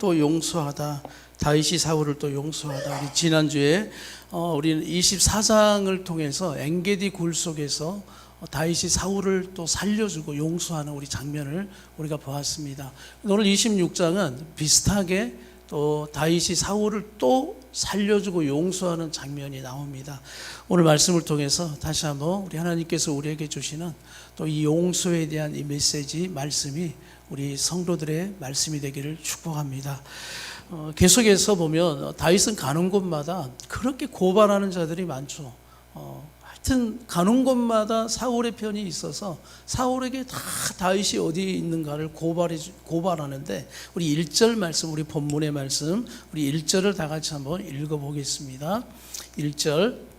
또 용서하다. 다윗이 사울을 또 용서하다. 우리 지난주에 우리는 24장을 통해서 엔게디 굴 속에서 다윗이 사울을 또 살려주고 용서하는 우리 장면을 우리가 보았습니다. 오늘 26장은 비슷하게 또 다윗이 사울을 또 살려주고 용서하는 장면이 나옵니다. 오늘 말씀을 통해서 다시 한번 우리 하나님께서 우리에게 주시는 또 이 용서에 대한 이 메시지 말씀이 우리 성도들의 말씀이 되기를 축복합니다. 계속해서 보면 다윗은 가는 곳마다 그렇게 고발하는 자들이 많죠. 하여튼 가는 곳마다 사울의 편이 있어서 사울에게 다 다윗이 어디 있는가를 고발하는데, 우리 1절 말씀, 우리 본문의 말씀, 우리 1절을 다 같이 한번 읽어보겠습니다. 1절.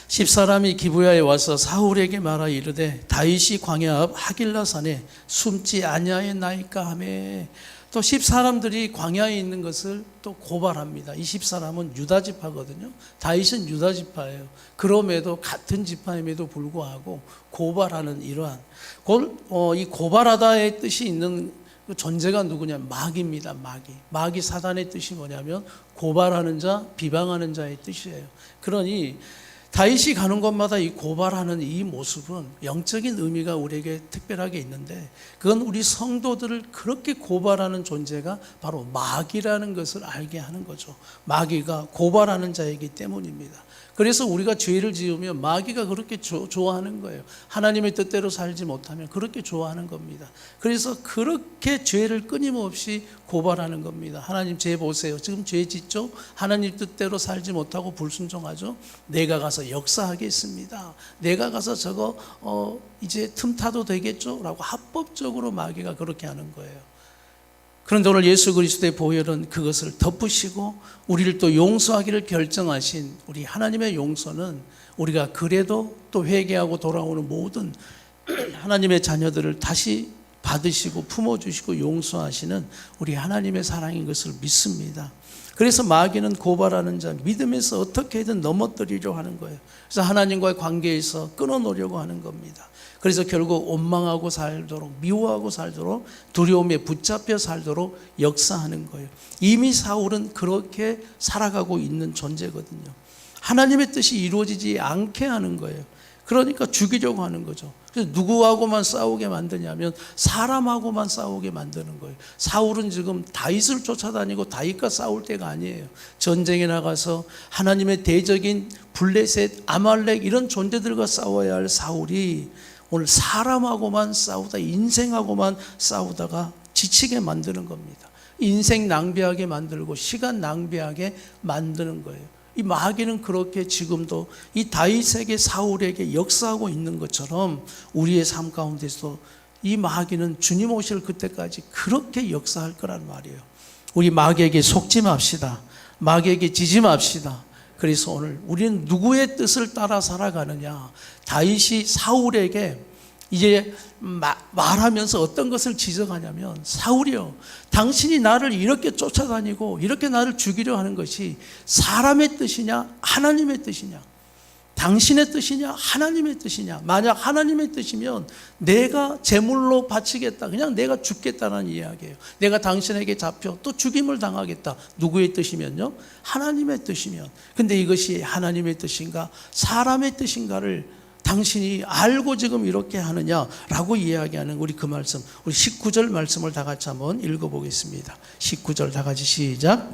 10사람이 기브야에 와서 사울에게 말하 이르되 다윗이 광야 앞 하길라산에 숨지 아니하였나이까 하매. 또 10사람들이 광야에 있는 것을 또 고발합니다. 이 10사람은 유다 지파거든요. 다윗은 유다 지파예요. 그럼에도 같은 지파임에도 불구하고 고발하는 이러한 이 고발하다의 뜻이 있는 그 존재가 누구냐? 마귀입니다. 마귀 사단의 뜻이 뭐냐면 고발하는 자, 비방하는 자의 뜻이에요. 그러니 다윗이 가는 곳마다 이 고발하는 이 모습은 영적인 의미가 우리에게 특별하게 있는데, 그건 우리 성도들을 그렇게 고발하는 존재가 바로 마귀라는 것을 알게 하는 거죠. 마귀가 고발하는 자이기 때문입니다. 그래서 우리가 죄를 지으면 마귀가 그렇게 좋아하는 거예요. 하나님의 뜻대로 살지 못하면 그렇게 좋아하는 겁니다. 그래서 그렇게 죄를 끊임없이 고발하는 겁니다. 하나님 죄 보세요. 지금 죄 짓죠? 하나님 뜻대로 살지 못하고 불순종하죠? 내가 가서 역사하겠습니다. 내가 가서 저거 이제 틈타도 되겠죠? 라고 합법적으로 마귀가 그렇게 하는 거예요. 그런데 오늘 예수 그리스도의 보혈은 그것을 덮으시고 우리를 또 용서하기를 결정하신 우리 하나님의 용서는 우리가 그래도 또 회개하고 돌아오는 모든 하나님의 자녀들을 다시 받으시고 품어주시고 용서하시는 우리 하나님의 사랑인 것을 믿습니다. 그래서 마귀는 고발하는 자, 믿음에서 어떻게든 넘어뜨리려 하는 거예요. 그래서 하나님과의 관계에서 끊어놓으려고 하는 겁니다. 그래서 결국 원망하고 살도록, 미워하고 살도록, 두려움에 붙잡혀 살도록 역사하는 거예요. 이미 사울은 그렇게 살아가고 있는 존재거든요. 하나님의 뜻이 이루어지지 않게 하는 거예요. 그러니까 죽이려고 하는 거죠. 그래서 누구하고만 싸우게 만드냐면 사람하고만 싸우게 만드는 거예요. 사울은 지금 다윗을 쫓아다니고 다윗과 싸울 때가 아니에요. 전쟁에 나가서 하나님의 대적인 블레셋, 아말렉 이런 존재들과 싸워야 할 사울이 오늘 사람하고만 싸우다, 인생하고만 싸우다가 지치게 만드는 겁니다. 인생 낭비하게 만들고 시간 낭비하게 만드는 거예요. 이 마귀는 그렇게 지금도 이 다윗에게, 사울에게 역사하고 있는 것처럼 우리의 삶 가운데서 이 마귀는 주님 오실 그때까지 그렇게 역사할 거란 말이에요. 우리 마귀에게 속지 맙시다. 마귀에게 지지 맙시다. 그래서 오늘 우리는 누구의 뜻을 따라 살아가느냐? 다윗이 사울에게 이제 말하면서 어떤 것을 지적하냐면, 사울이요, 당신이 나를 이렇게 쫓아다니고 이렇게 나를 죽이려 하는 것이 사람의 뜻이냐 하나님의 뜻이냐? 당신의 뜻이냐 하나님의 뜻이냐? 만약 하나님의 뜻이면 내가 제물로 바치겠다, 그냥 내가 죽겠다는 이야기예요. 내가 당신에게 잡혀 또 죽임을 당하겠다. 누구의 뜻이면요? 하나님의 뜻이면. 근데 이것이 하나님의 뜻인가 사람의 뜻인가를 당신이 알고 지금 이렇게 하느냐라고 이야기하는 우리 그 말씀, 우리 19절 말씀을 다 같이 한번 읽어보겠습니다. 19절 다 같이 시작.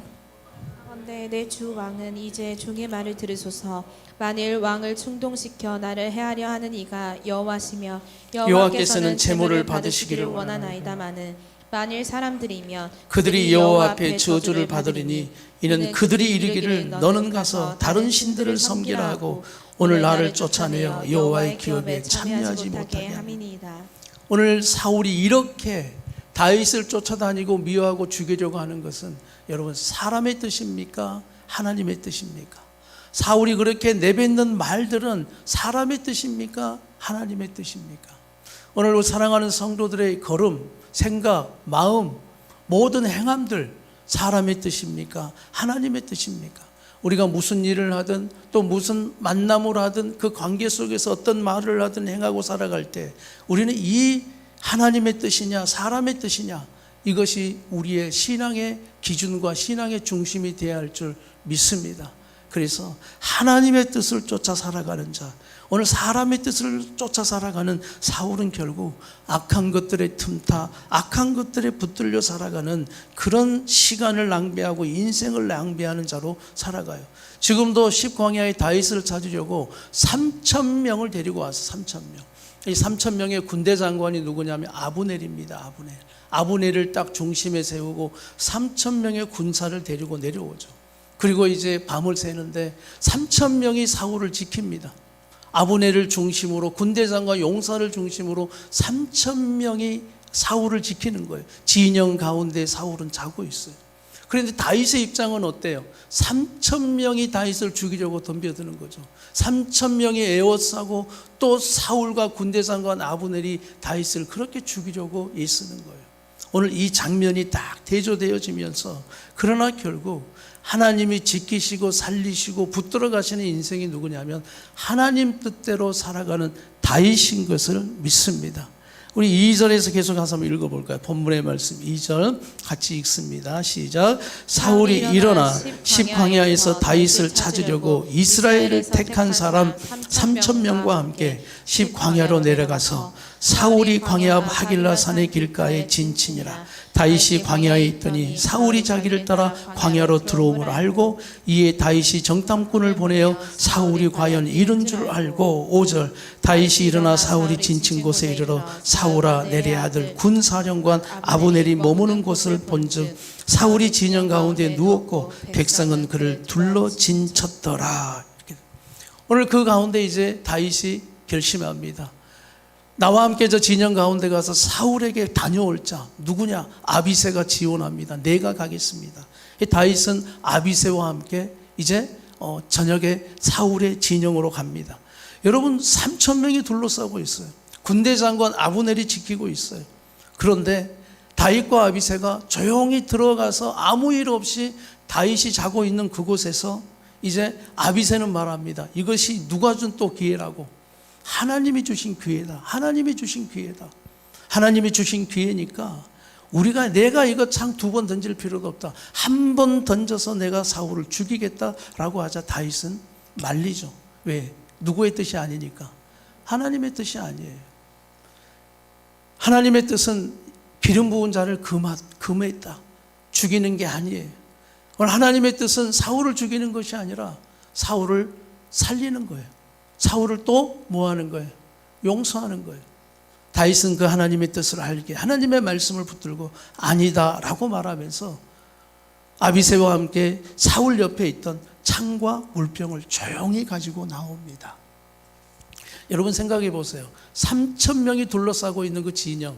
그런데 내 주 왕은 이제 종의 말을 들으소서. 만일 왕을 충동시켜 나를 해하려 하는 이가 여호와시며 여호와께서는 제물을 받으시기를 원하나이다마는 만일 사람들이면 그들이 여호와 앞에 저주를 받으리니 이는 그들이 이르기를 너는 가서 다른 신들을 섬기라 하고 오늘 나를 쫓아내어 여호와의 기업에 참여하지 못하게 함이니이다. 오늘 사울이 이렇게 다윗을 쫓아다니고 미워하고 죽이려고 하는 것은 여러분 사람의 뜻입니까? 하나님의 뜻입니까? 사울이 그렇게 내뱉는 말들은 사람의 뜻입니까? 하나님의 뜻입니까? 오늘 사랑하는 성도들의 걸음, 생각, 마음, 모든 행함들 사람의 뜻입니까? 하나님의 뜻입니까? 우리가 무슨 일을 하든 또 무슨 만남을 하든 그 관계 속에서 어떤 말을 하든 행하고 살아갈 때 우리는 이 하나님의 뜻이냐 사람의 뜻이냐, 이것이 우리의 신앙의 기준과 신앙의 중심이 되어야 할 줄 믿습니다. 그래서 하나님의 뜻을 쫓아 살아가는 자, 오늘 사람의 뜻을 쫓아 살아가는 사울은 결국 악한 것들에 틈타 악한 것들에 붙들려 살아가는 그런 시간을 낭비하고 인생을 낭비하는 자로 살아가요. 지금도 십광야의 다윗을 찾으려고 3,000명을 데리고 와서 3,000명. 이 3,000명의 군대 장관이 누구냐면 아브넬입니다. 아브넬을 딱 중심에 세우고 3,000명의 군사를 데리고 내려오죠. 그리고 이제 밤을 새는데 3,000명이 사울을 지킵니다. 아브넬을 중심으로 군대 장관 용사를 중심으로 3,000명이 사울을 지키는 거예요. 진영 가운데 사울은 자고 있어요. 그런데 다윗의 입장은 어때요? 3,000명이 다윗을 죽이려고 덤벼드는 거죠. 3,000명이 에워싸고 또 사울과 군대 장관 아브넬이 다윗을 그렇게 죽이려고 애쓰는 거예요. 오늘 이 장면이 딱 대조되어지면서 그러나 결국 하나님이 지키시고 살리시고 붙들어 가시는 인생이 누구냐면 하나님 뜻대로 살아가는 다윗인 것을 믿습니다. 우리 2절에서 계속 가서 한번 읽어볼까요? 본문의 말씀 2절 같이 읽습니다. 시작. 사울이 일어나 십광야에서 다윗을 찾으려고 이스라엘을 택한 사람 3,000명과 함께 십광야로 내려가서 사울이 광야 앞 하길라 산의 길가에 진친이라. 다윗이 광야에 있더니 사울이 자기를 따라 광야로 들어옴을 알고 이에 다윗이 정탐꾼을 보내어 사울이 과연 이른 줄 알고 5절 다윗이 일어나 사울이 진친 곳에 이르러 사울아 내리 아들 군사령관 아브넬이 머무는 곳을 본즉 사울이 진영 가운데 누웠고 백성은 그를 둘러 진쳤더라. 오늘 그 가운데 이제 다윗이 결심합니다. 나와 함께 저 진영 가운데 가서 사울에게 다녀올 자 누구냐? 아비새가 지원합니다. 내가 가겠습니다. 다윗은 아비새와 함께 이제 저녁에 사울의 진영으로 갑니다. 여러분 3,000명이 둘러싸고 있어요. 군대 장관 아브넬이 지키고 있어요. 그런데 다윗과 아비새가 조용히 들어가서 아무 일 없이 다윗이 자고 있는 그곳에서 이제 아비새는 말합니다. 이것이 누가 준 또 기회라고. 하나님이 주신 기회다. 하나님이 주신 기회다. 하나님이 주신 기회니까 내가 이거 창 2번 던질 필요도 없다. 한 번 던져서 내가 사울을 죽이겠다라고 하자 다윗은 말리죠. 왜? 누구의 뜻이 아니니까. 하나님의 뜻이 아니에요. 하나님의 뜻은 기름 부은 자를 금했다. 죽이는 게 아니에요. 오늘 하나님의 뜻은 사울을 죽이는 것이 아니라 사울을 살리는 거예요. 사울을 또 뭐 하는 거예요? 용서하는 거예요. 다윗은 그 하나님의 뜻을 알게 하나님의 말씀을 붙들고 아니다 라고 말하면서 아비새와 함께 사울 옆에 있던 창과 물병을 조용히 가지고 나옵니다. 여러분 생각해 보세요. 3,000명이 둘러싸고 있는 그 진영,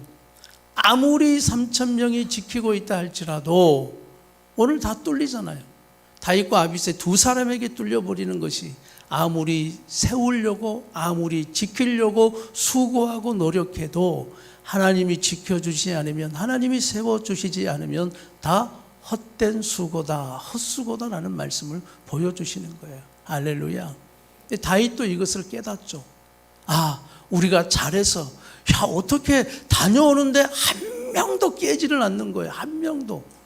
아무리 3,000명이 지키고 있다 할지라도 오늘 다 뚫리잖아요. 다윗과 아비새 두 사람에게 뚫려버리는 것이 아무리 세우려고 아무리 지키려고 수고하고 노력해도 하나님이 지켜주지 않으면, 하나님이 세워주시지 않으면 다 헛된 수고다, 헛수고다라는 말씀을 보여주시는 거예요. 할렐루야. 다윗도 이것을 깨닫죠. 우리가 잘해서 어떻게 다녀오는데 한 명도 깨지를 않는 거예요. 한 명도.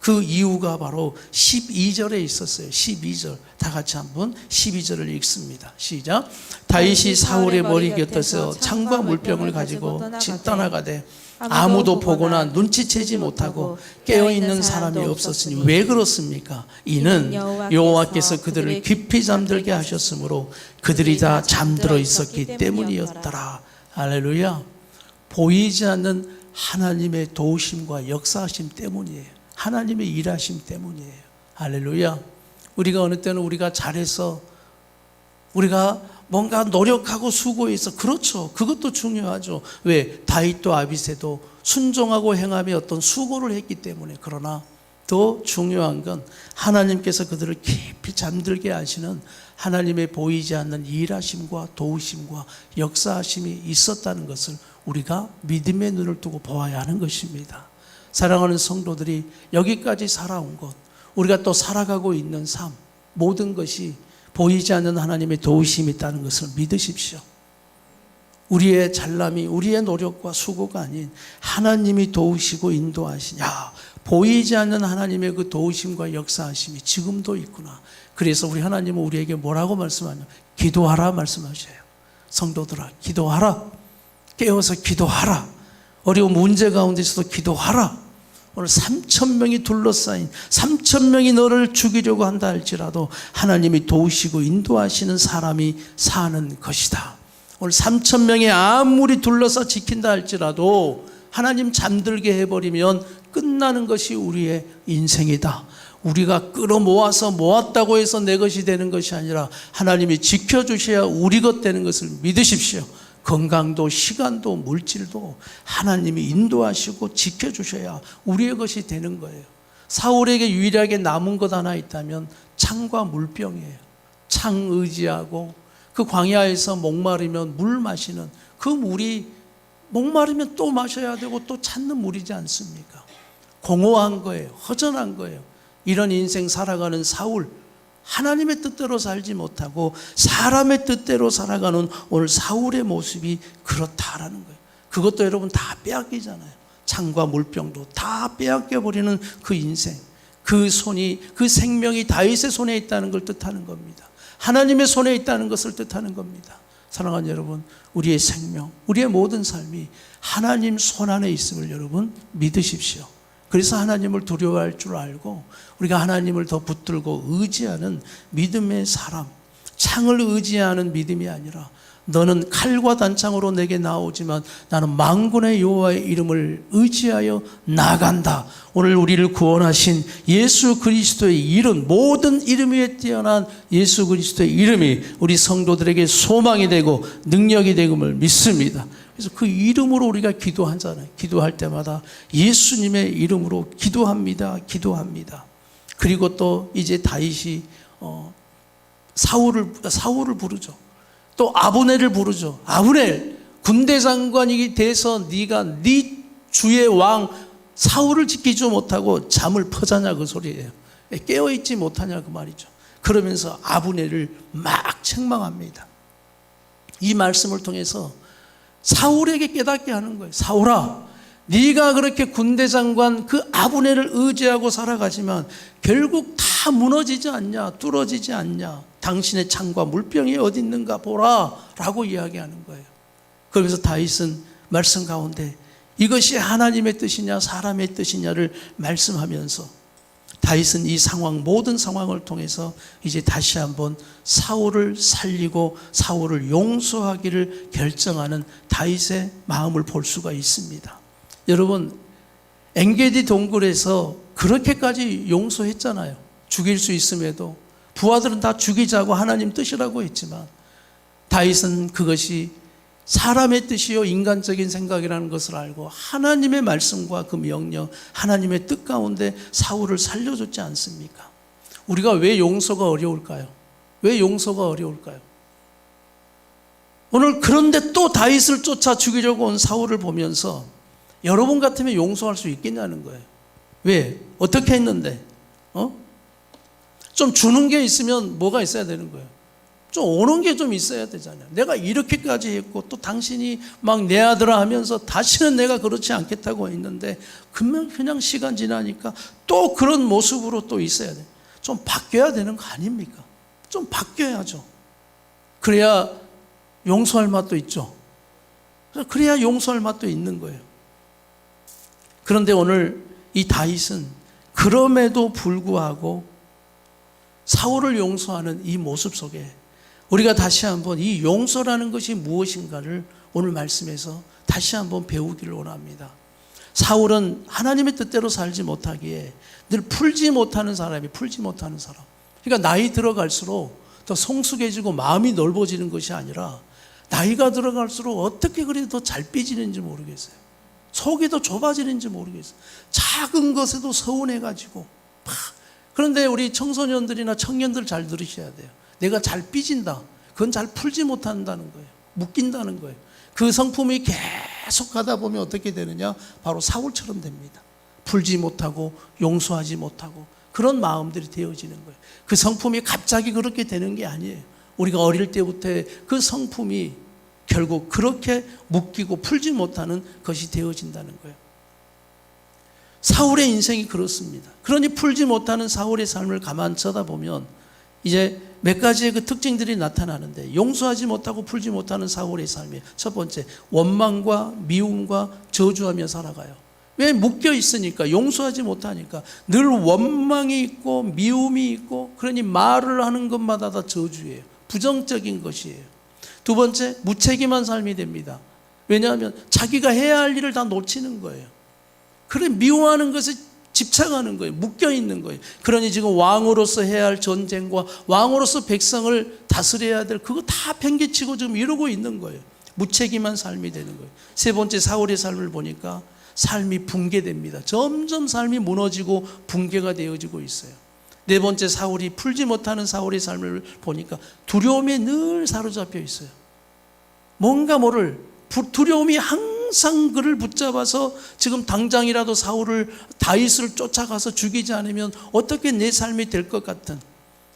그 이유가 바로 12절에 있었어요. 12절 다 같이 한번 12절을 읽습니다. 시작. 다윗이 사울의 머리 곁에서 창과 물병을 가지고 떠나가되 아무도 보거나 눈치채지 못하고 깨어있는 사람이 없었으니 왜 그렇습니까? 이는 여호와께서 그들을 깊이 잠들게 하셨으므로 그들이 다 잠들어 있었기 때문이었더라. 할렐루야. 보이지 않는 하나님의 도우심과 역사하심 때문이에요. 하나님의 일하심 때문이에요. 할렐루야. 우리가 어느 때는 우리가 잘해서 우리가 뭔가 노력하고 수고해서 그렇죠. 그것도 중요하죠. 왜? 다윗도 아비새도 순종하고 행함에 어떤 수고를 했기 때문에. 그러나 더 중요한 건 하나님께서 그들을 깊이 잠들게 하시는 하나님의 보이지 않는 일하심과 도우심과 역사하심이 있었다는 것을 우리가 믿음의 눈을 두고 보아야 하는 것입니다. 사랑하는 성도들이 여기까지 살아온 것, 우리가 또 살아가고 있는 삶, 모든 것이 보이지 않는 하나님의 도우심이 있다는 것을 믿으십시오. 우리의 잘남이, 우리의 노력과 수고가 아닌 하나님이 도우시고 인도하시냐, 보이지 않는 하나님의 그 도우심과 역사하심이 지금도 있구나. 그래서 우리 하나님은 우리에게 뭐라고 말씀하냐? 기도하라 말씀하셔요. 성도들아, 기도하라. 깨어서 기도하라. 어려운 문제 가운데서도 기도하라. 오늘 3,000명이 둘러싸인 3,000명이 너를 죽이려고 한다 할지라도 하나님이 도우시고 인도하시는 사람이 사는 것이다. 오늘 3,000명이 아무리 둘러싸 지킨다 할지라도 하나님 잠들게 해버리면 끝나는 것이 우리의 인생이다. 우리가 끌어모아서 모았다고 해서 내 것이 되는 것이 아니라 하나님이 지켜주셔야 우리 것 되는 것을 믿으십시오. 건강도 시간도 물질도 하나님이 인도하시고 지켜주셔야 우리의 것이 되는 거예요. 사울에게 유일하게 남은 것 하나 있다면 창과 물병이에요. 창 의지하고 그 광야에서 목마르면 물 마시는 그 물이 목마르면 또 마셔야 되고 또 찾는 물이지 않습니까? 공허한 거예요. 허전한 거예요. 이런 인생 살아가는 사울, 하나님의 뜻대로 살지 못하고 사람의 뜻대로 살아가는 오늘 사울의 모습이 그렇다라는 거예요. 그것도 여러분 다 빼앗기잖아요. 창과 물병도 다 빼앗겨버리는 그 인생, 그 손이, 그 생명이 다윗의 손에 있다는 걸 뜻하는 겁니다. 하나님의 손에 있다는 것을 뜻하는 겁니다. 사랑하는 여러분, 우리의 생명, 우리의 모든 삶이 하나님 손 안에 있음을 여러분 믿으십시오. 그래서 하나님을 두려워할 줄 알고 우리가 하나님을 더 붙들고 의지하는 믿음의 사람, 창을 의지하는 믿음이 아니라 너는 칼과 단창으로 내게 나오지만 나는 만군의 여호와의 이름을 의지하여 나간다. 오늘 우리를 구원하신 예수 그리스도의 이름, 모든 이름 위에 뛰어난 예수 그리스도의 이름이 우리 성도들에게 소망이 되고 능력이 되음을 믿습니다. 그래서 그 이름으로 우리가 기도하잖아요. 기도할 때마다 예수님의 이름으로 기도합니다. 기도합니다. 그리고 또 이제 다윗이 사울을 부르죠. 또 아브넬을 부르죠. 아브넬, 군대 장관이 돼서 네가 네 주의 왕 사울을 지키지 못하고 잠을 퍼자냐 그 소리예요. 깨어있지 못하냐 그 말이죠. 그러면서 아브넬을 막 책망합니다. 이 말씀을 통해서 사울에게 깨닫게 하는 거예요. 사울아, 네가 그렇게 군대 장관 그 아브넬을 의지하고 살아가지만 결국 다 무너지지 않냐, 뚫어지지 않냐. 당신의 창과 물병이 어디 있는가 보라 라고 이야기하는 거예요. 그러면서 다윗은 말씀 가운데 이것이 하나님의 뜻이냐 사람의 뜻이냐를 말씀하면서 다윗은 이 상황, 모든 상황을 통해서 이제 다시 한번 사울을 살리고 사울을 용서하기를 결정하는 다윗의 마음을 볼 수가 있습니다. 여러분, 엔게디 동굴에서 그렇게까지 용서했잖아요. 죽일 수 있음에도 부하들은 다 죽이자고 하나님 뜻이라고 했지만 다윗은 그것이 사람의 뜻이요 인간적인 생각이라는 것을 알고 하나님의 말씀과 그 명령, 하나님의 뜻 가운데 사울을 살려줬지 않습니까? 우리가 왜 용서가 어려울까요? 왜 용서가 어려울까요? 오늘 그런데 또 다윗을 쫓아 죽이려고 온 사울을 보면서 여러분 같으면 용서할 수 있겠냐는 거예요. 왜? 어떻게 했는데? 좀 주는 게 있으면 뭐가 있어야 되는 거예요? 좀 오는 게 좀 있어야 되잖아요. 내가 이렇게까지 했고 또 당신이 막 내 아들아 하면서 다시는 내가 그렇지 않겠다고 했는데 그냥 시간 지나니까 또 그런 모습으로 또 있어야 돼. 좀 바뀌어야 되는 거 아닙니까? 좀 바뀌어야죠. 그래야 용서할 맛도 있죠. 그래야 용서할 맛도 있는 거예요. 그런데 오늘 이 다윗은 그럼에도 불구하고 사울을 용서하는 이 모습 속에 우리가 다시 한번 이 용서라는 것이 무엇인가를 오늘 말씀에서 다시 한번 배우기를 원합니다. 사울은 하나님의 뜻대로 살지 못하기에 늘 풀지 못하는 사람. 그러니까 나이 들어갈수록 더 성숙해지고 마음이 넓어지는 것이 아니라 나이가 들어갈수록 어떻게 그래도 더 잘 삐지는지 모르겠어요. 속이 더 좁아지는지 모르겠어요. 작은 것에도 서운해가지고. 그런데 우리 청소년들이나 청년들 잘 들으셔야 돼요. 내가 잘 삐진다. 그건 잘 풀지 못한다는 거예요. 묶인다는 거예요. 그 성품이 계속 가다 보면 어떻게 되느냐? 바로 사울처럼 됩니다. 풀지 못하고 용서하지 못하고 그런 마음들이 되어지는 거예요. 그 성품이 갑자기 그렇게 되는 게 아니에요. 우리가 어릴 때부터 그 성품이 결국 그렇게 묶이고 풀지 못하는 것이 되어진다는 거예요. 사울의 인생이 그렇습니다. 그러니 풀지 못하는 사울의 삶을 가만 쳐다보면 이제 몇 가지의 그 특징들이 나타나는데, 용서하지 못하고 풀지 못하는 사울의 삶이에요. 첫 번째, 원망과 미움과 저주하며 살아가요. 왜? 묶여 있으니까, 용서하지 못하니까. 늘 원망이 있고 미움이 있고, 그러니 말을 하는 것마다 다 저주예요. 부정적인 것이에요. 두 번째, 무책임한 삶이 됩니다. 왜냐하면 자기가 해야 할 일을 다 놓치는 거예요. 그래, 미워하는 것에 집착하는 거예요. 묶여 있는 거예요. 그러니 지금 왕으로서 해야 할 전쟁과 왕으로서 백성을 다스려야 될 그거 다 팽개치고 지금 이러고 있는 거예요. 무책임한 삶이 되는 거예요. 세 번째, 사울의 삶을 보니까 삶이 붕괴됩니다. 점점 삶이 무너지고 붕괴가 되어지고 있어요. 네 번째, 사울이 풀지 못하는 사울의 삶을 보니까 두려움에 늘 사로잡혀 있어요. 뭔가 모를 두려움이 항상 그를 붙잡아서 지금 당장이라도 다윗을 쫓아가서 죽이지 않으면 어떻게 내 삶이 될 것 같은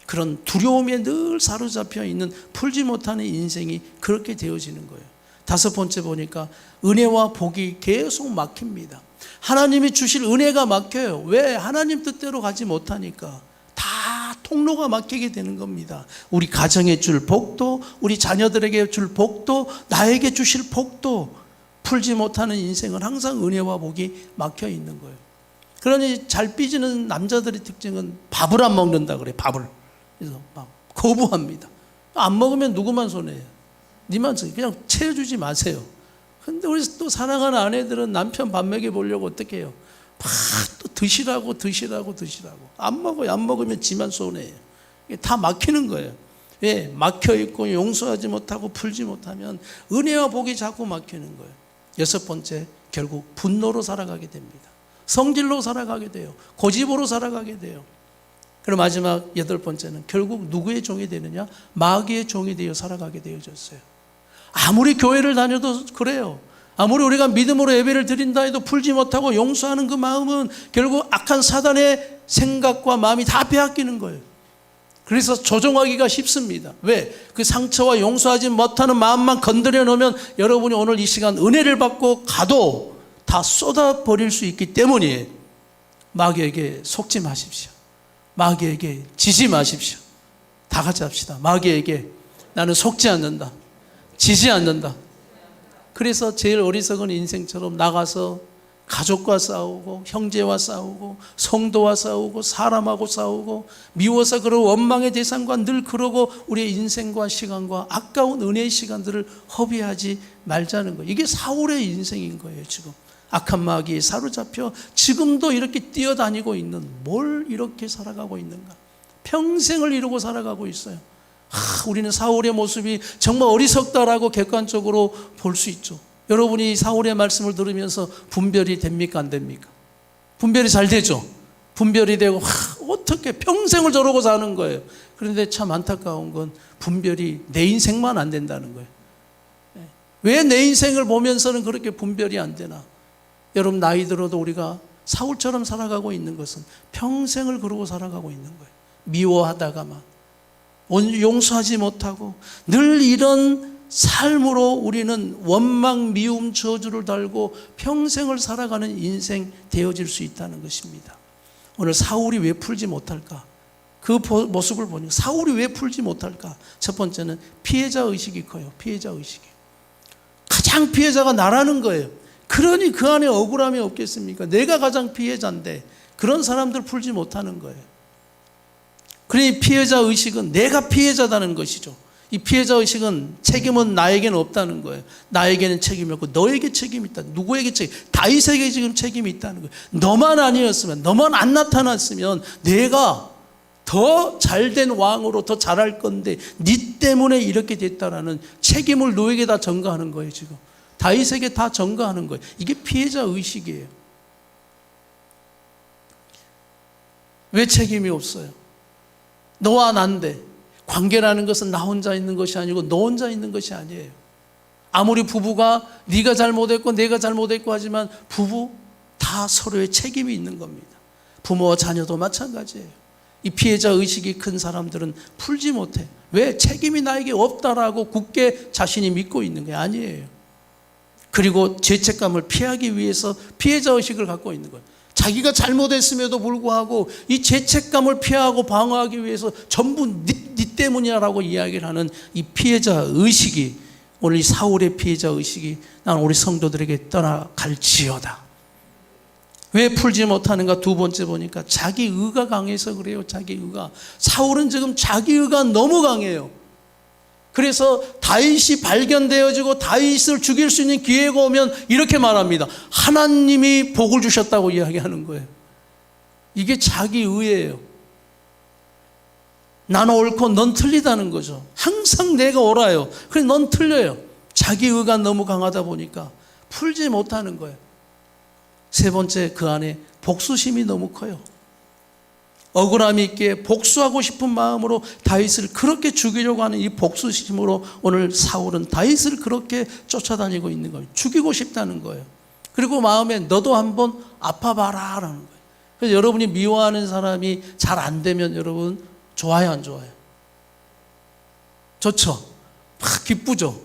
그런 두려움에 늘 사로잡혀 있는 풀지 못하는 인생이 그렇게 되어지는 거예요. 다섯 번째 보니까 은혜와 복이 계속 막힙니다. 하나님이 주실 은혜가 막혀요. 왜? 하나님 뜻대로 가지 못하니까. 다 통로가 막히게 되는 겁니다. 우리 가정에 줄 복도, 우리 자녀들에게 줄 복도, 나에게 주실 복도, 풀지 못하는 인생은 항상 은혜와 복이 막혀 있는 거예요. 그러니 잘 삐지는 남자들의 특징은 밥을 안 먹는다 그래요. 밥을. 그래서 막 거부합니다. 안 먹으면 누구만 손해요? 니만 손해. 그냥 채워주지 마세요. 근데 우리 또 사랑하는 아내들은 남편 밥 먹여보려고 어떻게 해요? 막 또 드시라고. 안 먹어요. 안 먹으면 지만 손해예요. 다 막히는 거예요. 왜? 막혀있고 용서하지 못하고 풀지 못하면 은혜와 복이 자꾸 막히는 거예요. 여섯 번째, 결국 분노로 살아가게 됩니다. 성질로 살아가게 돼요. 고집으로 살아가게 돼요. 그리고 마지막 여덟 번째는 결국 누구의 종이 되느냐? 마귀의 종이 되어 살아가게 되어졌어요. 아무리 교회를 다녀도 그래요. 아무리 우리가 믿음으로 예배를 드린다 해도 풀지 못하고 용서하는 그 마음은 결국 악한 사단의 생각과 마음이 다 빼앗기는 거예요. 그래서 조종하기가 쉽습니다. 왜? 그 상처와 용서하지 못하는 마음만 건드려 놓으면 여러분이 오늘 이 시간 은혜를 받고 가도 다 쏟아버릴 수 있기 때문이에요. 마귀에게 속지 마십시오. 마귀에게 지지 마십시오. 다 같이 합시다. 마귀에게 나는 속지 않는다. 지지 않는다. 그래서 제일 어리석은 인생처럼 나가서 가족과 싸우고 형제와 싸우고 성도와 싸우고 사람하고 싸우고 미워서 그런 원망의 대상과 늘 그러고 우리의 인생과 시간과 아까운 은혜의 시간들을 허비하지 말자는 거예요. 이게 사울의 인생인 거예요. 지금 악한 마귀에 사로잡혀 지금도 이렇게 뛰어다니고 있는, 뭘 이렇게 살아가고 있는가? 평생을 이루고 살아가고 있어요. 우리는 사울의 모습이 정말 어리석다라고 객관적으로 볼 수 있죠. 여러분이 사울의 말씀을 들으면서 분별이 됩니까? 안 됩니까? 분별이 잘 되죠. 분별이 되고 어떻게 평생을 저러고 사는 거예요. 그런데 참 안타까운 건 분별이 내 인생만 안 된다는 거예요. 왜 내 인생을 보면서는 그렇게 분별이 안 되나? 여러분, 나이 들어도 우리가 사울처럼 살아가고 있는 것은 평생을 그러고 살아가고 있는 거예요. 미워하다가만, 용서하지 못하고 늘 이런 삶으로 우리는 원망, 미움, 저주를 달고 평생을 살아가는 인생 되어질 수 있다는 것입니다. 오늘 사울이 왜 풀지 못할까? 그 모습을 보니 사울이 왜 풀지 못할까? 첫 번째는 피해자 의식이 커요. 피해자 의식이. 가장 피해자가 나라는 거예요. 그러니 그 안에 억울함이 없겠습니까? 내가 가장 피해자인데 그런 사람들 풀지 못하는 거예요. 그러니 피해자 의식은 내가 피해자다는 것이죠. 이 피해자 의식은 책임은 나에게는 없다는 거예요. 나에게는 책임이 없고 너에게 책임이 있다. 누구에게 책임? 다윗에게 지금 책임이 있다는 거예요. 너만 아니었으면, 너만 안 나타났으면 내가 더 잘된 왕으로 더 잘할 건데 네 때문에 이렇게 됐다라는 책임을 너에게 다 전가하는 거예요. 지금 다윗에게 다 전가하는 거예요. 이게 피해자 의식이에요. 왜 책임이 없어요? 너와 난데, 관계라는 것은 나 혼자 있는 것이 아니고 너 혼자 있는 것이 아니에요. 아무리 부부가 네가 잘못했고 내가 잘못했고 하지만 부부 다 서로의 책임이 있는 겁니다. 부모와 자녀도 마찬가지예요. 이 피해자 의식이 큰 사람들은 풀지 못해. 왜? 책임이 나에게 없다라고 굳게 자신이 믿고 있는 게 아니에요. 그리고 죄책감을 피하기 위해서 피해자 의식을 갖고 있는 거예요. 자기가 잘못했음에도 불구하고 이 죄책감을 피하고 방어하기 위해서 전부 네 때문이야라고 이야기를 하는 이 피해자 의식이, 오늘 이 사울의 피해자 의식이 나는 우리 성도들에게 떠나갈지어다. 왜 풀지 못하는가? 두 번째 보니까 자기 의가 강해서 그래요. 자기 의가. 사울은 지금 자기 의가 너무 강해요. 그래서 다윗이 발견되어지고 다윗을 죽일 수 있는 기회가 오면 이렇게 말합니다. 하나님이 복을 주셨다고 이야기하는 거예요. 이게 자기 의예요. 나는 옳고 넌 틀리다는 거죠. 항상 내가 옳아요. 그래 넌 틀려요. 자기 의가 너무 강하다 보니까 풀지 못하는 거예요. 세 번째, 그 안에 복수심이 너무 커요. 억울함이 있기에 복수하고 싶은 마음으로 다윗을 그렇게 죽이려고 하는 이 복수심으로 오늘 사울은 다윗을 그렇게 쫓아다니고 있는 거예요. 죽이고 싶다는 거예요. 그리고 마음에 너도 한번 아파봐라 라는 거예요. 그래서 여러분이 미워하는 사람이 잘 안 되면 여러분 좋아요, 안 좋아요? 좋죠? 막 기쁘죠?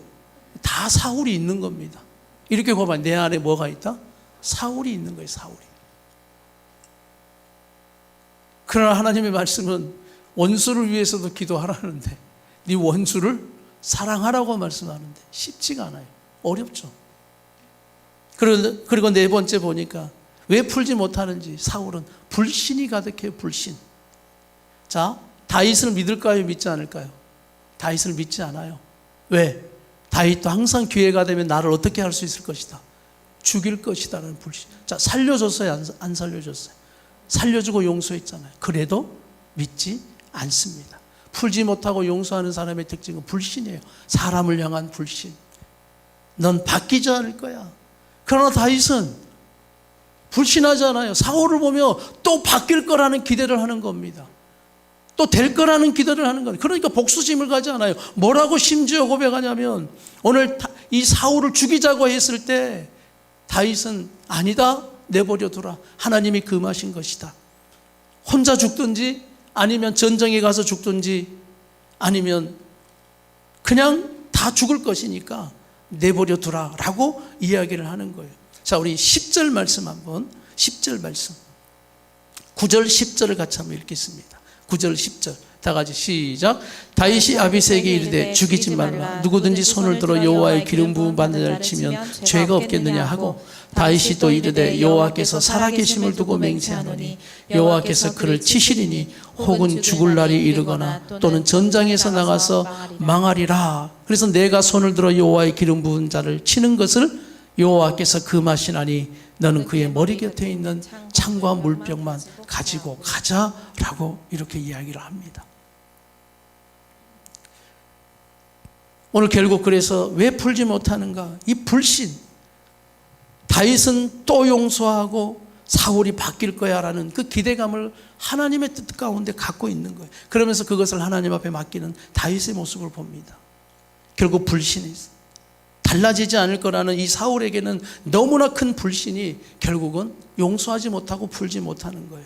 다 사울이 있는 겁니다. 이렇게 봐봐. 내 안에 뭐가 있다? 사울이 있는 거예요. 사울이. 그러나 하나님의 말씀은 원수를 위해서도 기도하라는데 네 원수를 사랑하라고 말씀하는데 쉽지가 않아요. 어렵죠. 그리고 네 번째 보니까 왜 풀지 못하는지, 사울은 불신이 가득해요. 불신. 자, 다윗을 믿을까요? 믿지 않을까요? 다윗을 믿지 않아요. 왜? 다윗도 항상 기회가 되면 나를 어떻게 할 수 있을 것이다, 죽일 것이다라는 불신. 자, 살려줬어요? 안 살려줬어요? 살려주고 용서했잖아요. 그래도 믿지 않습니다. 풀지 못하고 용서하는 사람의 특징은 불신이에요. 사람을 향한 불신. 넌 바뀌지 않을 거야. 그러나 다윗은 불신하지 않아요. 사울을 보며 또 바뀔 거라는 기대를 하는 겁니다. 또 될 거라는 기대를 하는 거예요. 그러니까 복수심을 가지 않아요. 뭐라고 심지어 고백하냐면, 오늘 이 사울을 죽이자고 했을 때 다윗은 아니다, 내버려 두라. 하나님이 금하신 것이다. 혼자 죽든지 아니면 전쟁에 가서 죽든지 아니면 그냥 다 죽을 것이니까 내버려 두라 라고 이야기를 하는 거예요. 자, 우리 10절 말씀 한번, 10절 말씀, 9절 10절을 같이 한번 읽겠습니다. 9절 10절 다 같이 시작. 다윗이 아비새에게 이르되 죽이지 말라. 누구든지 손을 들어 여호와의 기름 부음 받는 자를 치면 죄가 없겠느냐 하고, 다윗이 또 이르되 여호와께서 살아계심을 두고 맹세하노니 여호와께서 그를 치시리니 혹은 죽을 날이 이르거나 또는 전장에서 나가서 망하리라. 그래서 내가 손을 들어 여호와의 기름 부은 자를 치는 것을 여호와께서 금하시나니 너는 그의 머리 곁에 있는 창과 물병만 가지고 가자라고 이렇게 이야기를 합니다. 오늘 결국 그래서 왜 풀지 못하는가? 이 불신. 다윗은 또 용서하고 사울이 바뀔 거야 라는 그 기대감을 하나님의 뜻 가운데 갖고 있는 거예요. 그러면서 그것을 하나님 앞에 맡기는 다윗의 모습을 봅니다. 결국 불신이 있어요. 달라지지 않을 거라는 이 사울에게는 너무나 큰 불신이 결국은 용서하지 못하고 풀지 못하는 거예요.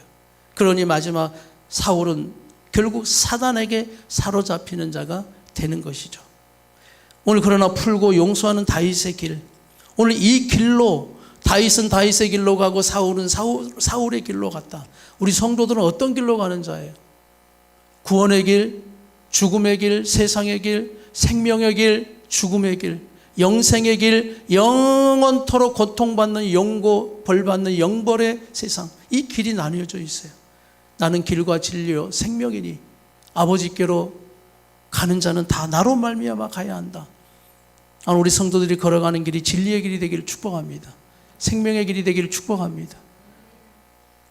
그러니 마지막 사울은 결국 사단에게 사로잡히는 자가 되는 것이죠. 오늘 그러나 풀고 용서하는 다윗의 길, 오늘 이 길로 다윗은 다윗의 길로 가고 사울은 사울의 길로 갔다. 우리 성도들은 어떤 길로 가는 자예요? 구원의 길, 죽음의 길, 세상의 길, 생명의 길, 죽음의 길, 영생의 길, 영원토록 고통받는 영고 벌받는 영벌의 세상, 이 길이 나뉘어져 있어요. 나는 길과 진리요 생명이니 아버지께로 가는 자는 다 나로 말미암아 가야 한다. 우리 성도들이 걸어가는 길이 진리의 길이 되기를 축복합니다. 생명의 길이 되기를 축복합니다.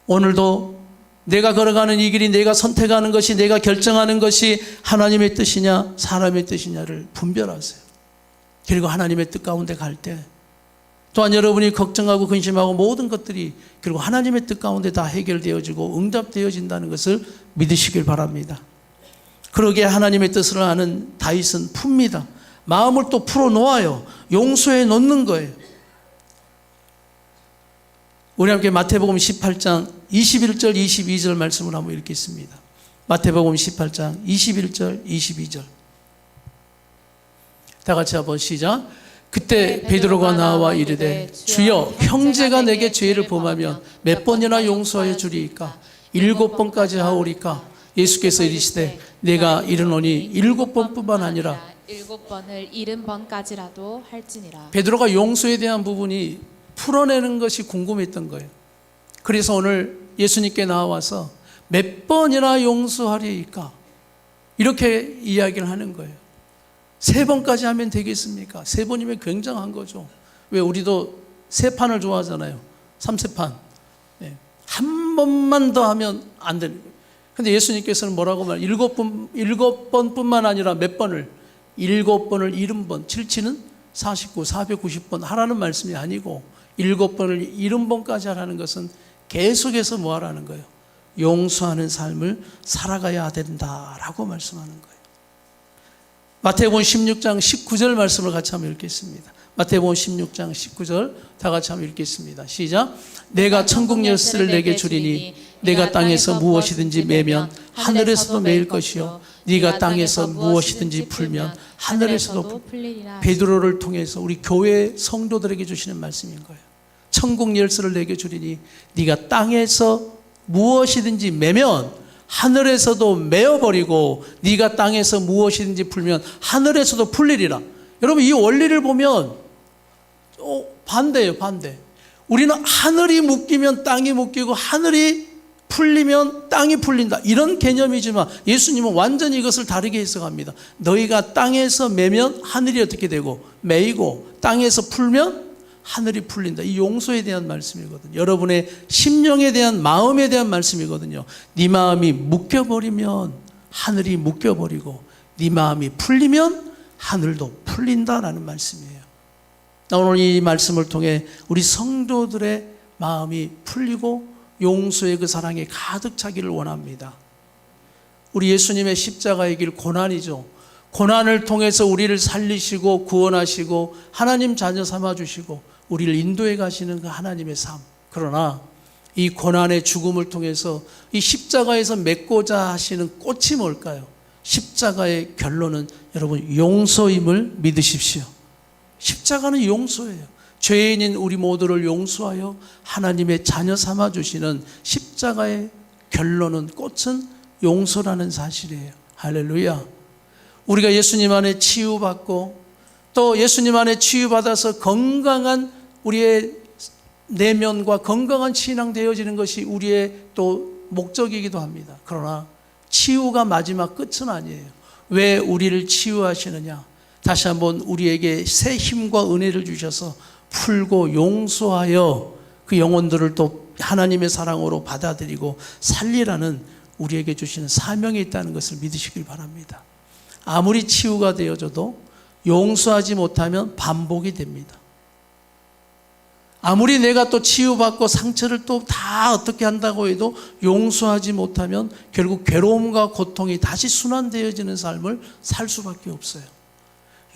오늘도 내가 걸어가는 이 길이, 내가 선택하는 것이, 내가 결정하는 것이 하나님의 뜻이냐 사람의 뜻이냐를 분별하세요. 그리고 하나님의 뜻 가운데 갈 때 또한 여러분이 걱정하고 근심하고 모든 것들이 그리고 하나님의 뜻 가운데 다 해결되어지고 응답되어진다는 것을 믿으시길 바랍니다. 그러기에 하나님의 뜻을 아는 다윗은 풉니다. 마음을 또 풀어놓아요. 용서해 놓는 거예요. 우리 함께 마태복음 18장 21절 22절 말씀을 한번 읽겠습니다. 마태복음 18장 21절 22절 다 같이 한번 시작. 그때 베드로가 나와 이르되 주여 형제가 내게 죄를 범하면 몇 번이나 용서하여 주리이까? 7번까지 하오리까? 예수께서 이르시되 내가 이르노니 7번뿐만 아니라 7번을 70번까지라도 할지니라. 베드로가 용서에 대한 부분이 풀어내는 것이 궁금했던 거예요. 그래서 오늘 예수님께 나와서 몇 번이나 용서하리이까? 이렇게 이야기를 하는 거예요. 3번까지 하면 되겠습니까? 3번이면 굉장한 거죠. 왜 우리도 3판을 좋아하잖아요. 3세판. 네. 한 번만 더 하면 안 되는 거예요. 근데 예수님께서는 뭐라고 말해요? 7번뿐만 아니라 몇 번을? 7번을 70번, 7치는 49, 490번 하라는 말씀이 아니고 7번을 70번까지 하라는 것은 계속해서 뭐 하라는 거예요? 용서하는 삶을 살아가야 된다라고 말씀하는 거예요. 마태복음 16장 19절 말씀을 같이 한번 읽겠습니다. 마태복음 16장 19절 다 같이 한번 읽겠습니다. 시작. 내가 천국 열쇠를 내게 주리니 내가 땅에서 무엇이든지 매면 하늘에서도 매일 것이요 네가 땅에서 무엇이든지 풀면 하늘에서도 풀리리라. 베드로를 통해서 우리 교회 성도들에게 주시는 말씀인 거예요. 천국 열쇠를 내게 주리니 네가 땅에서 무엇이든지 매면 하늘에서도 메어버리고 네가 땅에서 무엇이든지 풀면 하늘에서도 풀리리라. 여러분 이 원리를 보면 반대예요. 반대. 우리는 하늘이 묶이면 땅이 묶이고 하늘이 풀리면 땅이 풀린다 이런 개념이지만 예수님은 완전히 이것을 다르게 해석합니다. 너희가 땅에서 매면 하늘이 어떻게 되고 매이고 땅에서 풀면 하늘이 풀린다. 이 용서에 대한 말씀이거든요. 여러분의 심령에 대한 마음에 대한 말씀이거든요. 네 마음이 묶여버리면 하늘이 묶여버리고 네 마음이 풀리면 하늘도 풀린다라는 말씀이에요. 오늘 이 말씀을 통해 우리 성도들의 마음이 풀리고 용서의 그 사랑에 가득 차기를 원합니다. 우리 예수님의 십자가의 길 고난이죠. 고난을 통해서 우리를 살리시고 구원하시고 하나님 자녀 삼아주시고 우리를 인도해 가시는 그 하나님의 삶. 그러나 이 고난의 죽음을 통해서 이 십자가에서 맺고자 하시는 꽃이 뭘까요? 십자가의 결론은 여러분 용서임을 믿으십시오. 십자가는 용서예요. 죄인인 우리 모두를 용서하여 하나님의 자녀 삼아주시는 십자가의 결론은 꽃은 용서라는 사실이에요. 할렐루야. 우리가 예수님 안에 치유받고 또 예수님 안에 치유받아서 건강한 우리의 내면과 건강한 신앙 되어지는 것이 우리의 또 목적이기도 합니다. 그러나 치유가 마지막 끝은 아니에요. 왜 우리를 치유하시느냐? 다시 한번 우리에게 새 힘과 은혜를 주셔서 풀고 용서하여 그 영혼들을 또 하나님의 사랑으로 받아들이고 살리라는 우리에게 주시는 사명이 있다는 것을 믿으시길 바랍니다. 아무리 치유가 되어져도 용서하지 못하면 반복이 됩니다. 아무리 내가 또 치유받고 상처를 또 다 어떻게 한다고 해도 용서하지 못하면 결국 괴로움과 고통이 다시 순환되어지는 삶을 살 수밖에 없어요.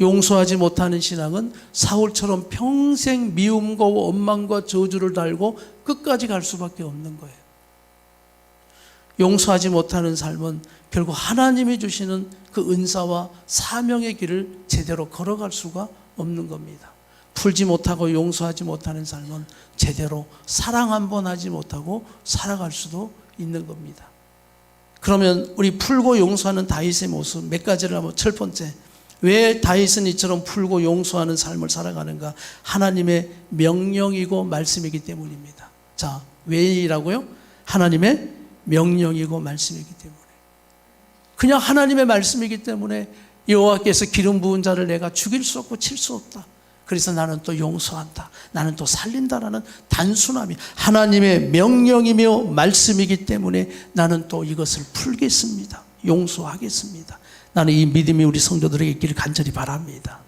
용서하지 못하는 신앙은 사울처럼 평생 미움과 원망과 저주를 달고 끝까지 갈 수밖에 없는 거예요. 용서하지 못하는 삶은 결국 하나님이 주시는 그 은사와 사명의 길을 제대로 걸어갈 수가 없는 겁니다. 풀지 못하고 용서하지 못하는 삶은 제대로 사랑 한 번 하지 못하고 살아갈 수도 있는 겁니다. 그러면 우리 풀고 용서하는 다윗의 모습 몇 가지를 한번 첫 번째, 왜 다윗은 이처럼 풀고 용서하는 삶을 살아가는가? 하나님의 명령이고 말씀이기 때문입니다. 자, 왜이라고요? 하나님의 명령이고 말씀이기 때문에. 그냥 하나님의 말씀이기 때문에 여호와께서 기름 부은 자를 내가 죽일 수 없고 칠 수 없다. 그래서 나는 또 용서한다. 나는 또 살린다라는 단순함이 하나님의 명령이며 말씀이기 때문에 나는 또 이것을 풀겠습니다. 용서하겠습니다. 나는 이 믿음이 우리 성도들에게 있기를 간절히 바랍니다.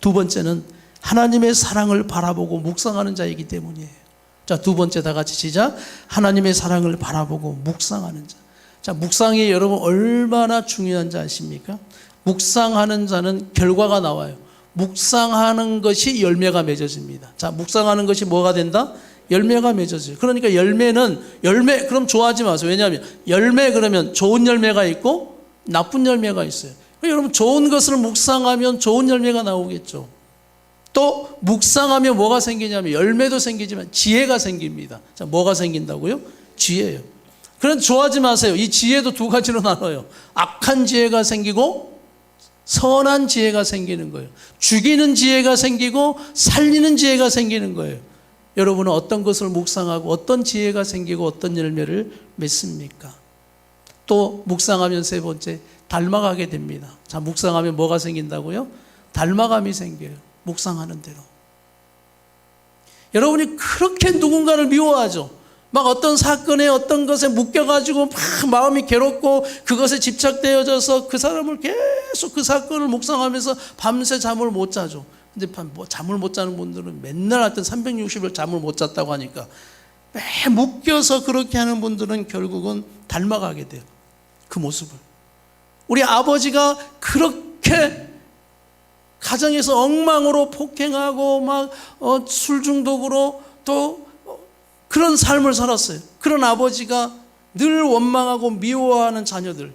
두 번째는 하나님의 사랑을 바라보고 묵상하는 자이기 때문이에요. 자, 두 번째 다 같이 시작. 하나님의 사랑을 바라보고 묵상하는 자. 자, 묵상이 여러분 얼마나 중요한지 아십니까? 묵상하는 자는 결과가 나와요. 묵상하는 것이 열매가 맺어집니다. 자, 묵상하는 것이 뭐가 된다? 열매가 맺어져요. 그러니까 열매 그럼 좋아하지 마세요. 왜냐하면 열매 그러면 좋은 열매가 있고 나쁜 열매가 있어요. 여러분, 좋은 것을 묵상하면 좋은 열매가 나오겠죠. 또 묵상하면 뭐가 생기냐면 열매도 생기지만 지혜가 생깁니다. 자, 뭐가 생긴다고요? 지혜예요. 그런데 좋아하지 마세요. 이 지혜도 두 가지로 나눠요. 악한 지혜가 생기고 선한 지혜가 생기는 거예요. 죽이는 지혜가 생기고 살리는 지혜가 생기는 거예요. 여러분은 어떤 것을 묵상하고 어떤 지혜가 생기고 어떤 열매를 맺습니까? 또 묵상하면 세 번째, 닮아가게 됩니다. 자, 묵상하면 뭐가 생긴다고요? 닮아감이 생겨요. 묵상하는 대로. 여러분이 그렇게 누군가를 미워하죠. 막 어떤 사건에 어떤 것에 묶여가지고 막 마음이 괴롭고 그것에 집착되어져서 그 사람을 계속 그 사건을 묵상하면서 밤새 잠을 못 자죠. 근데 뭐 잠을 못 자는 분들은 맨날 하여튼 360일 잠을 못 잤다고 하니까 매 묶여서 그렇게 하는 분들은 결국은 닮아가게 돼요. 그 모습을. 우리 아버지가 그렇게 가정에서 엉망으로 폭행하고 막 술 중독으로 또 그런 삶을 살았어요. 그런 아버지가 늘 원망하고 미워하는 자녀들,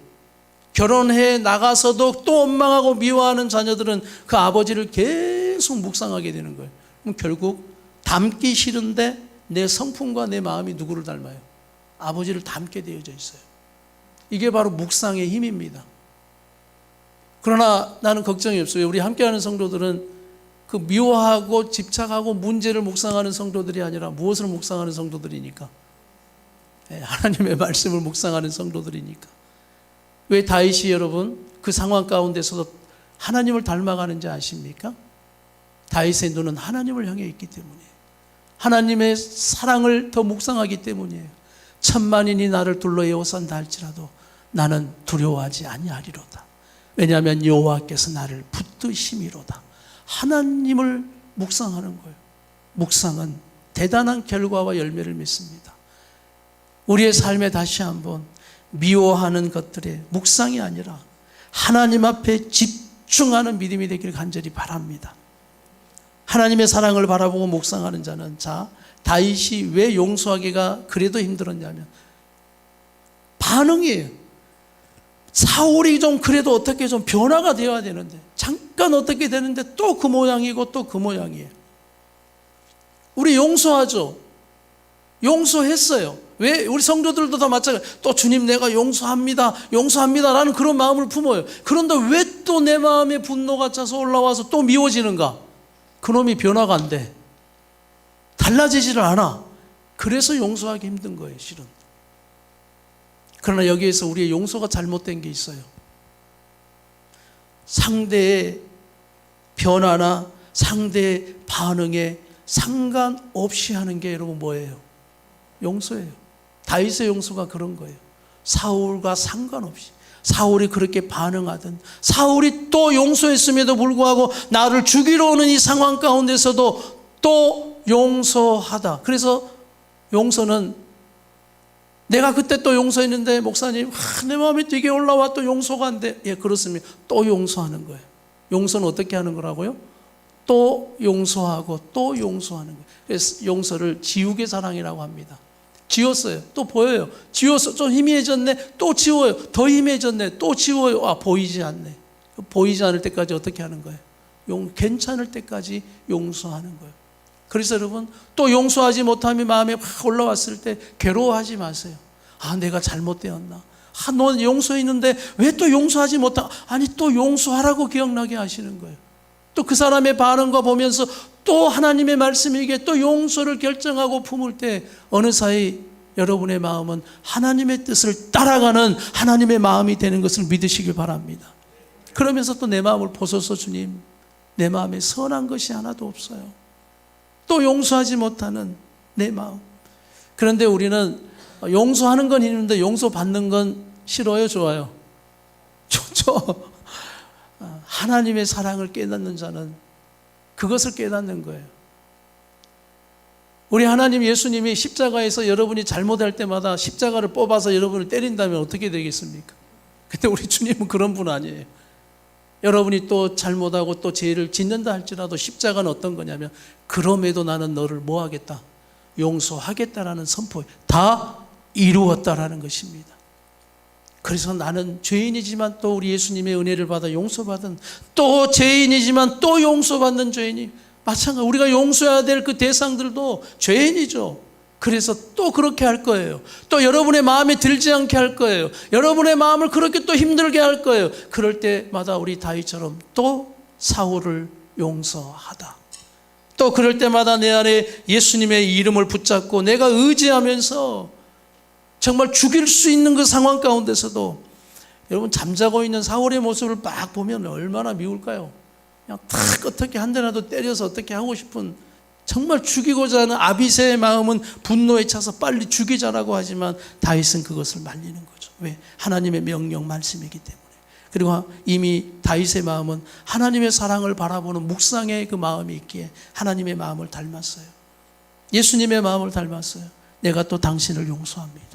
결혼해 나가서도 또 원망하고 미워하는 자녀들은 그 아버지를 계속 묵상하게 되는 거예요. 그럼 결국 닮기 싫은데 내 성품과 내 마음이 누구를 닮아요? 아버지를 닮게 되어져 있어요. 이게 바로 묵상의 힘입니다. 그러나 나는 걱정이 없어요. 우리 함께하는 성도들은 그 미워하고 집착하고 문제를 묵상하는 성도들이 아니라 무엇을 묵상하는 성도들이니까? 하나님의 말씀을 묵상하는 성도들이니까. 왜 다윗이 여러분 그 상황 가운데서도 하나님을 닮아가는지 아십니까? 다윗의 눈은 하나님을 향해 있기 때문이에요. 하나님의 사랑을 더 묵상하기 때문이에요. 천만인이 나를 둘러 에워싼다 할지라도 나는 두려워하지 아니하리로다. 왜냐하면 여호와께서 나를 붙드심이로다. 하나님을 묵상하는 거예요. 묵상은 대단한 결과와 열매를 맺습니다. 우리의 삶에 다시 한번 미워하는 것들의 묵상이 아니라 하나님 앞에 집중하는 믿음이 되기를 간절히 바랍니다. 하나님의 사랑을 바라보고 묵상하는 자는, 자, 다윗이 왜 용서하기가 그래도 힘들었냐면 반응이에요. 사울이 좀 그래도 어떻게 좀 변화가 되어야 되는데 잠깐 어떻게 되는데 또 그 모양이고 또 그 모양이에요. 우리 용서하죠. 용서했어요. 왜? 우리 성도들도 다 마찬가지예요. 또 주님 내가 용서합니다. 용서합니다라는 그런 마음을 품어요. 그런데 왜 또 내 마음에 분노가 차서 올라와서 또 미워지는가? 그놈이 변화가 안 돼. 달라지지를 않아. 그래서 용서하기 힘든 거예요, 실은. 그러나 여기에서 우리의 용서가 잘못된 게 있어요. 상대의 변화나 상대의 반응에 상관없이 하는 게 여러분 뭐예요? 용서예요. 다윗의 용서가 그런 거예요. 사울과 상관없이. 사울이 그렇게 반응하든, 사울이 또 용서했음에도 불구하고 나를 죽이러 오는 이 상황 가운데서도 또 용서하다. 그래서 용서는 내가 그때 또 용서했는데 목사님 내 마음에 되게 올라와 또 용서가 안 돼. 예, 그렇습니다. 또 용서하는 거예요. 용서는 어떻게 하는 거라고요? 또 용서하고 또 용서하는 거예요. 그래서 용서를 지우개 사랑이라고 합니다. 지웠어요. 또 보여요. 지웠어. 좀 희미해졌네. 또 지워요. 더 희미해졌네. 또 지워요. 아, 보이지 않네. 보이지 않을 때까지 어떻게 하는 거예요? 괜찮을 때까지 용서하는 거예요. 그래서 여러분 또 용서하지 못함이 마음에 확 올라왔을 때 괴로워하지 마세요. 아, 내가 잘못되었나? 아, 너 용서했는데 왜 또 용서하지 못하? 아니, 또 용서하라고 기억나게 하시는 거예요. 또 그 사람의 반응과 보면서 또 하나님의 말씀이기에 또 용서를 결정하고 품을 때 어느 사이 여러분의 마음은 하나님의 뜻을 따라가는 하나님의 마음이 되는 것을 믿으시길 바랍니다. 그러면서 또 내 마음을 보소서 주님, 내 마음에 선한 것이 하나도 없어요. 또 용서하지 못하는 내 마음. 그런데 우리는 용서하는 건 있는데 용서받는 건 싫어요, 좋아요? 좋죠. 하나님의 사랑을 깨닫는 자는 그것을 깨닫는 거예요. 우리 하나님 예수님이 십자가에서 여러분이 잘못할 때마다 십자가를 뽑아서 여러분을 때린다면 어떻게 되겠습니까? 근데 우리 주님은 그런 분 아니에요. 여러분이 또 잘못하고 또 죄를 짓는다 할지라도 십자가는 어떤 거냐면 그럼에도 나는 너를 뭐 하겠다? 용서하겠다라는 선포. 다 이루었다라는 것입니다. 그래서 나는 죄인이지만 또 우리 예수님의 은혜를 받아 용서받은, 또 죄인이지만 또 용서받는 죄인이 마찬가지. 우리가 용서해야 될 그 대상들도 죄인이죠. 그래서 또 그렇게 할 거예요. 또 여러분의 마음에 들지 않게 할 거예요. 여러분의 마음을 그렇게 또 힘들게 할 거예요. 그럴 때마다 우리 다윗처럼 또 사울을 용서하다. 또 그럴 때마다 내 안에 예수님의 이름을 붙잡고 내가 의지하면서 정말 죽일 수 있는 그 상황 가운데서도, 여러분 잠자고 있는 사울의 모습을 막 보면 얼마나 미울까요? 그냥 탁 어떻게 한 대라도 때려서 어떻게 하고 싶은, 정말 죽이고자 하는 아비새의 마음은 분노에 차서 빨리 죽이자라고 하지만 다윗은 그것을 말리는 거죠. 왜? 하나님의 명령 말씀이기 때문에. 그리고 이미 다윗의 마음은 하나님의 사랑을 바라보는 묵상의 그 마음이 있기에 하나님의 마음을 닮았어요. 예수님의 마음을 닮았어요. 내가 또 당신을 용서합니다.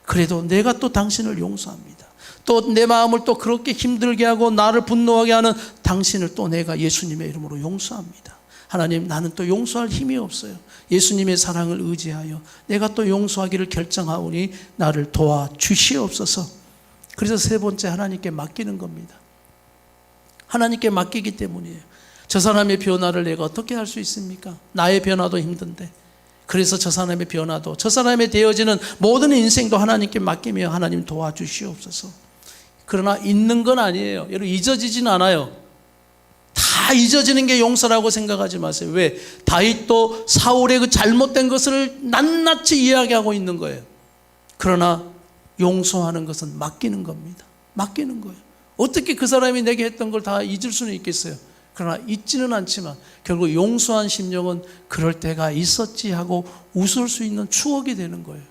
그래도 내가 또 당신을 용서합니다. 또 내 마음을 또 그렇게 힘들게 하고 나를 분노하게 하는 당신을 또 내가 예수님의 이름으로 용서합니다. 하나님, 나는 또 용서할 힘이 없어요. 예수님의 사랑을 의지하여 내가 또 용서하기를 결정하오니 나를 도와주시옵소서. 그래서 세 번째, 하나님께 맡기는 겁니다. 하나님께 맡기기 때문이에요. 저 사람의 변화를 내가 어떻게 할 수 있습니까? 나의 변화도 힘든데. 그래서 저 사람의 변화도, 저 사람의 되어지는 모든 인생도 하나님께 맡기며 하나님 도와주시옵소서. 그러나 잊는 건 아니에요. 여러분, 잊어지진 않아요. 다 잊어지는 게 용서라고 생각하지 마세요. 왜? 다윗도 사울의 그 잘못된 것을 낱낱이 이야기하고 있는 거예요. 그러나 용서하는 것은 맡기는 겁니다. 맡기는 거예요. 어떻게 그 사람이 내게 했던 걸 다 잊을 수는 있겠어요. 그러나 잊지는 않지만 결국 용서한 심령은 그럴 때가 있었지 하고 웃을 수 있는 추억이 되는 거예요.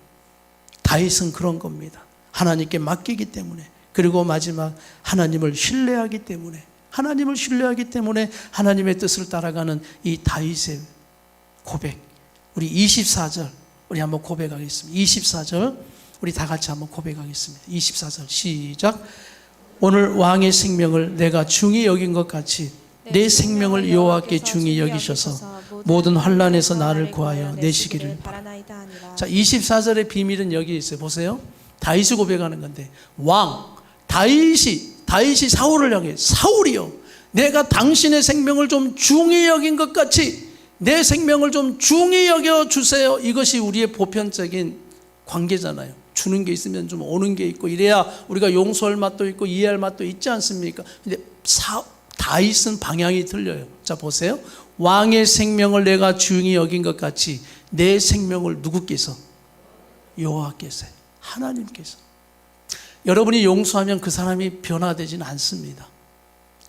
다윗은 그런 겁니다. 하나님께 맡기기 때문에, 그리고 마지막 하나님을 신뢰하기 때문에, 하나님을 신뢰하기 때문에 하나님의 뜻을 따라가는 이 다윗의 고백. 우리 24절 우리 한번 고백하겠습니다. 24절 우리 다 같이 한번 고백하겠습니다. 24절 시작. 오늘 왕의 생명을 내가 중히 여긴 것 같이 내 생명을 여호와께 중히 여기셔서 모든 환난에서 나를 구하여 내시기를 바라나이다. 자, 24절의 비밀은 여기 있어요. 보세요. 다윗이 고백하는 건데, 왕 다윗이 사울을 향해, 사울이요, 내가 당신의 생명을 좀 중히 여긴 것 같이 내 생명을 좀 중히 여겨 주세요. 이것이 우리의 보편적인 관계잖아요. 주는 게 있으면 좀 오는 게 있고, 이래야 우리가 용서할 맛도 있고 이해할 맛도 있지 않습니까? 근데 다윗은 방향이 틀려요. 자, 보세요. 왕의 생명을 내가 중히 여긴 것 같이 내 생명을 누구께서? 여호와께서, 하나님께서. 여러분이 용서하면 그 사람이 변화되지는 않습니다.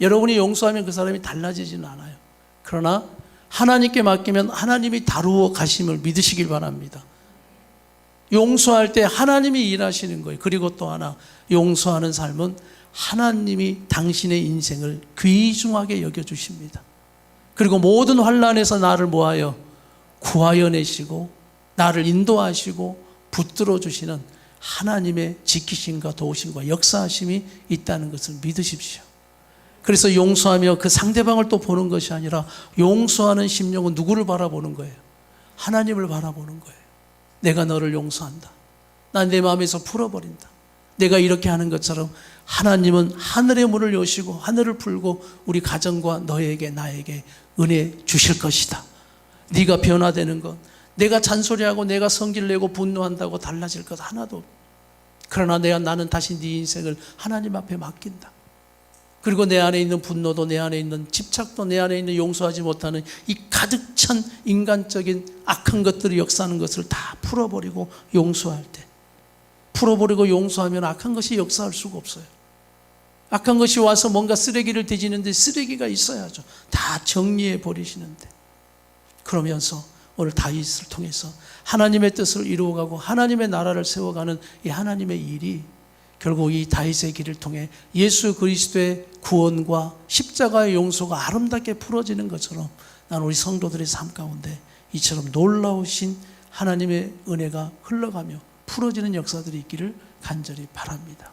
여러분이 용서하면 그 사람이 달라지지는 않아요. 그러나 하나님께 맡기면 하나님이 다루어 가심을 믿으시길 바랍니다. 용서할 때 하나님이 일하시는 거예요. 그리고 또 하나, 용서하는 삶은 하나님이 당신의 인생을 귀중하게 여겨주십니다. 그리고 모든 환난에서 나를 모아요 구하여 내시고 나를 인도하시고 붙들어 주시는 하나님의 지키심과 도우심과 역사하심이 있다는 것을 믿으십시오. 그래서 용서하며 그 상대방을 또 보는 것이 아니라, 용서하는 심령은 누구를 바라보는 거예요? 하나님을 바라보는 거예요. 내가 너를 용서한다. 난 내 마음에서 풀어버린다. 내가 이렇게 하는 것처럼 하나님은 하늘의 문을 여시고 하늘을 풀고 우리 가정과 너에게 나에게 은혜 주실 것이다. 네가 변화되는 것, 내가 잔소리하고 내가 성질 내고 분노한다고 달라질 것 하나도 없다. 그러나 나는 다시 네 인생을 하나님 앞에 맡긴다. 그리고 내 안에 있는 분노도, 내 안에 있는 집착도, 내 안에 있는 용서하지 못하는 이 가득 찬 인간적인 악한 것들이 역사하는 것을 다 풀어버리고 용서할 때, 풀어버리고 용서하면 악한 것이 역사할 수가 없어요. 악한 것이 와서 뭔가 쓰레기를 뒤지는데 쓰레기가 있어야죠. 다 정리해 버리시는데. 그러면서 오늘 다윗을 통해서 하나님의 뜻을 이루어가고 하나님의 나라를 세워가는 이 하나님의 일이 결국 이 다윗의 길을 통해 예수 그리스도의 구원과 십자가의 용서가 아름답게 풀어지는 것처럼, 나는 우리 성도들의 삶 가운데 이처럼 놀라우신 하나님의 은혜가 흘러가며 풀어지는 역사들이 있기를 간절히 바랍니다.